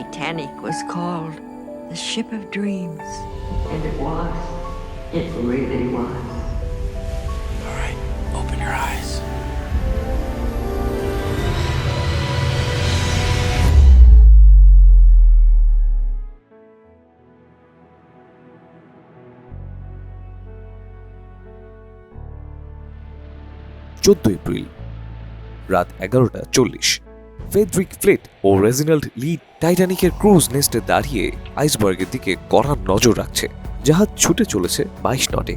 Titanic was called the ship of dreams. And it was. It really was. All right, open your eyes. April রাত 11:40 Friedrich flat ও Reginald লি টাইটানিকের cruise নেস্টে দাঁড়িয়ে আইসবার্গের দিকে কড়া নজর রাখছে। জাহাজ ছুটে চলেছে 22 নটে।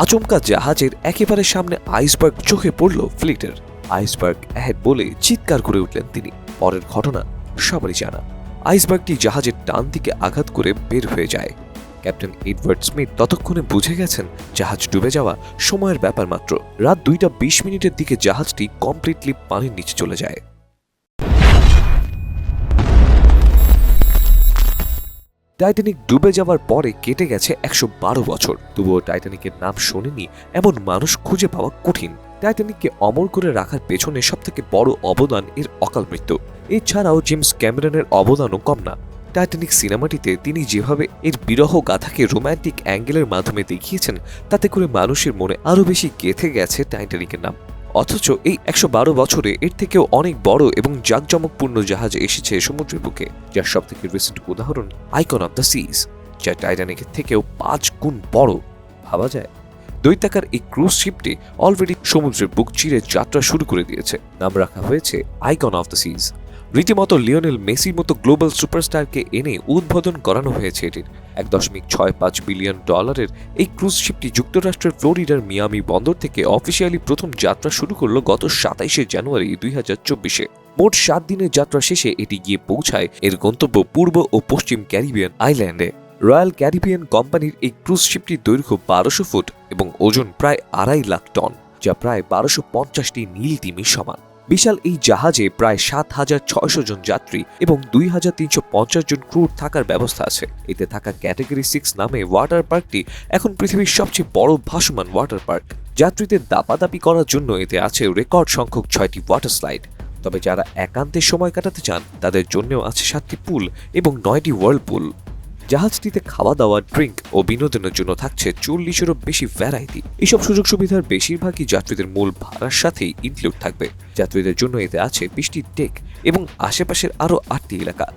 আচমকা জাহাজের একেবারে সামনে আইসবার্গ চোখে পড়ল ফ্লিটের। আইসবার্গ অ্যাহেড বলে চিৎকার করে উঠলেন তিনি। পরের ঘটনা সবারই জানা। আইসবার্গটি জাহাজের ডান দিকে আঘাত করে বের হয়ে যায়। ক্যাপ্টেন এডওয়ার্ড স্মিথ ততক্ষণে বুঝে গেছেন জাহাজ ডুবে যাওয়া সময়ের ব্যাপার মাত্র। রাত 2:20 দিকে জাহাজটি কমপ্লিটলি পানির নিচে চলে যায়। টাইটানিক ডুবে যাওয়ার পরে কেটে গেছে 112 বছর। তবুও টাইটানিকের নাম শোনেনি এমন মানুষ খুঁজে পাওয়া কঠিন। টাইটানিককে অমর করে রাখার পেছনে সবথেকে বড় অবদান এর অকাল মৃত্যু। এছাড়াও জেমস ক্যামেরনের অবদানও কম না। টাইটানিক সিনেমাটিতে তিনি যেভাবে এর বিরহ গাথাকে রোম্যান্টিক অ্যাঙ্গেলের মাধ্যমে দেখিয়েছেন, তাতে করে মানুষের মনে আরও বেশি গেঁথে গেছে টাইটানিকের নাম। অথচ এই 112 বছরে এর থেকেও অনেক বড় এবং জাঁকজমকপূর্ণ জাহাজ এসেছে সমুদ্রের বুকে, যার সবথেকে রিসেন্ট উদাহরণ আইকন অফ দ্য সিজ, যা টাইটানিকের থেকেও 5 গুণ বড়। ভাবা যায় দৈত্যাকার এই ক্রুজ শিপটি অলরেডি সমুদ্রের বুক চিরে যাত্রা শুরু করে দিয়েছে। নাম রাখা হয়েছে আইকন অফ দ্য সিজ। রীতিমতো লিওনেল মেসির মতো গ্লোবাল সুপারস্টারকে এনে উদ্বোধন করানো হয়েছে এটির। $1.65 বিলিয়ন এই ক্রুজ শিপটি যুক্তরাষ্ট্রের ফ্লোরিডার মিয়ামি বন্দর থেকে অফিসিয়ালি প্রথম যাত্রা শুরু করলো গত 27 জানুয়ারি 2024। মোট 7 দিনের যাত্রা শেষে এটি গিয়ে পৌঁছায় এর গন্তব্য পূর্ব ও পশ্চিম ক্যারিবিয়ান আইল্যান্ডে। রয়্যাল ক্যারিবিয়ান কোম্পানির এই ক্রুজ শিপটির দৈর্ঘ্য 1200 ফুট এবং ওজন প্রায় 2.5 লাখ টন, যা প্রায় 1250টি নীল তিমির সমান। বিশাল এই জাহাজে প্রায় 7600 জন যাত্রী এবং 2350 জন ক্রুর থাকার ব্যবস্থা আছে। এতে থাকা ক্যাটাগরি 6 নামে ওয়াটার পার্কটি এখন পৃথিবীর সবচেয়ে বড় ভাসমান ওয়াটার পার্ক। যাত্রীদের দাপাদাপি করার জন্য এতে আছে রেকর্ড সংখ্যক 6টি ওয়াটার স্লাইড। তবে যারা একান্তে সময় কাটাতে চান তাদের জন্যও আছে 7টি পুল এবং 9টি ওয়ার্লপুল। জাহাজটিতে খাওয়া দাওয়া, ড্রিঙ্ক ও বিনোদনের জন্য থাকছে 40-এরও বেশি ভ্যারাইটি। এইসব সুযোগ সুবিধার বেশিরভাগই যাত্রীদের মূল ভাড়ার সাথেই ইনক্লুড থাকবে। যাত্রীদের জন্য এতে আছে 20টি ডেক এবং আশেপাশের আরও 8টি এলাকা।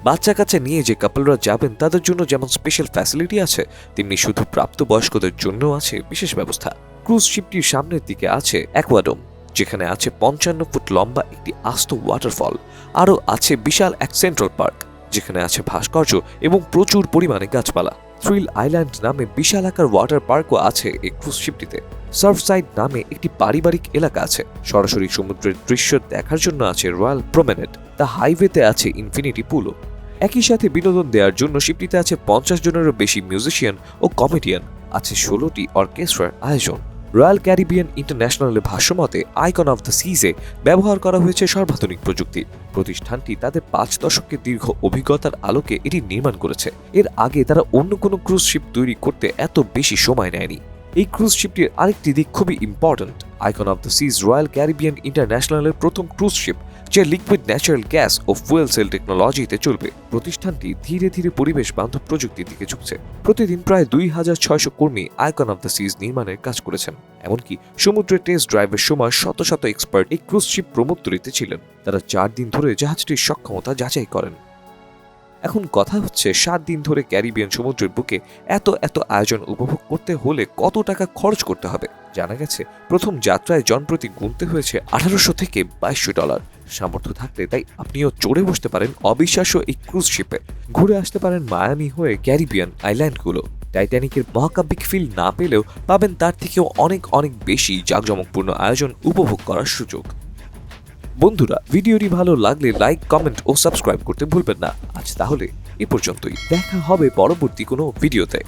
বাচ্চা কাচ্চা নিয়ে যে কাপলরা যাবেন তাদের জন্য যেমন স্পেশাল ফ্যাসিলিটি আছে, তেমনি শুধু প্রাপ্তবয়স্কদের জন্য আছে বিশেষ ব্যবস্থা। ক্রুজ শিপটির সামনের দিকে আছে অ্যাকোয়াডোম, যেখানে আছে 55 ফুট লম্বা একটি আস্ত ওয়াটারফল। আরও আছে বিশাল এক সেন্ট্রাল পার্ক, যেখানে আছে ভাস্কর্য এবং প্রচুর পরিমাণে গাছপালা। থ্রিল আইল্যান্ড নামে বিশাল আকার ওয়াটার পার্কও আছে এই ক্রুজ শিপটিতে। সার্ফসাইড নামে একটি পারিবারিক এলাকা আছে। সরাসরি সমুদ্রের দৃশ্য দেখার জন্য আছে রয়্যাল প্রমেনেড। তা হাইওয়েতে আছে ইনফিনিটি পুলও। একই সাথে বিনোদন দেওয়ার জন্য শিপটিতে আছে 50 জনেরও বেশি মিউজিশিয়ান ও কমেডিয়ান। আছে 16টি অর্কেস্ট্রার আয়োজন। রয়্যাল ক্যারিবিয়ান ইন্টারন্যাশনালের ভাষ্যমতে আইকন অফ দ্য সিজে ব্যবহার করা হয়েছে সর্বাধুনিক প্রযুক্তি। প্রতিষ্ঠানটি তাদের 5 দশকের দীর্ঘ অভিজ্ঞতার আলোকে এটি নির্মাণ করেছে। এর আগে তারা অন্য কোনো ক্রুজ শিপ তৈরি করতে এত বেশি সময় নেয়নি। এই ক্রুজ শিপটির আরেকটি দিক খুবই important. Icon of the seas Royal Caribbean ইন্টারন্যাশনালের প্রথম ক্রুজ শিপ, যা লিকুইড ন্যাচারাল গ্যাস ও ফুয়েল সেল টেকনোলজিতে চলবে। প্রতিষ্ঠানটি ধীরে ধীরে পরিবেশ বান্ধব প্রযুক্তির দিকে ঝুঁকছে। প্রতিদিন প্রায় 2600 কর্মী আইকন অফ দ্য সিজ নির্মাণের কাজ করেছেন। এমনকি সমুদ্রে টেস্ট ড্রাইভের সময় শত শত এক্সপার্ট এই ক্রুজ শিপ প্রমোত্তরিতে ছিলেন। তারা 4 দিন ধরে জাহাজটির সক্ষমতা যাচাই করেন। এখন কথা হচ্ছে 7 দিন ধরে ক্যারিবিয়ান সমুদ্রের বুকে এত আয়োজন উপভোগ করতে হলে কত টাকা খরচ করতে হবে। জানা গেছে প্রথম যাত্রায় জনপ্রতি গুনতে হয়েছে $1800 থেকে $2200। সামর্থ্য থাকলে তাই আপনিও চড়ে বসতে পারেন অবিশ্বাস্য এই ক্রুজ শিপে। ঘুরে আসতে পারেন মায়ামি হয়ে ক্যারিবিয়ান আইল্যান্ডগুলো। টাইটানিকের মহাকাব্যিক ফিল না পেলেও পাবেন তার থেকেও অনেক বেশি জাঁকজমকপূর্ণ আয়োজন উপভোগ করার সুযোগ। বন্ধুরা, ভিডিওটি ভালো লাগলে লাইক, কমেন্ট ও সাবস্ক্রাইব করতে ভুলবেন না। আজ তাহলে এ পর্যন্তই। দেখা হবে পরবর্তী কোনো ভিডিওতে।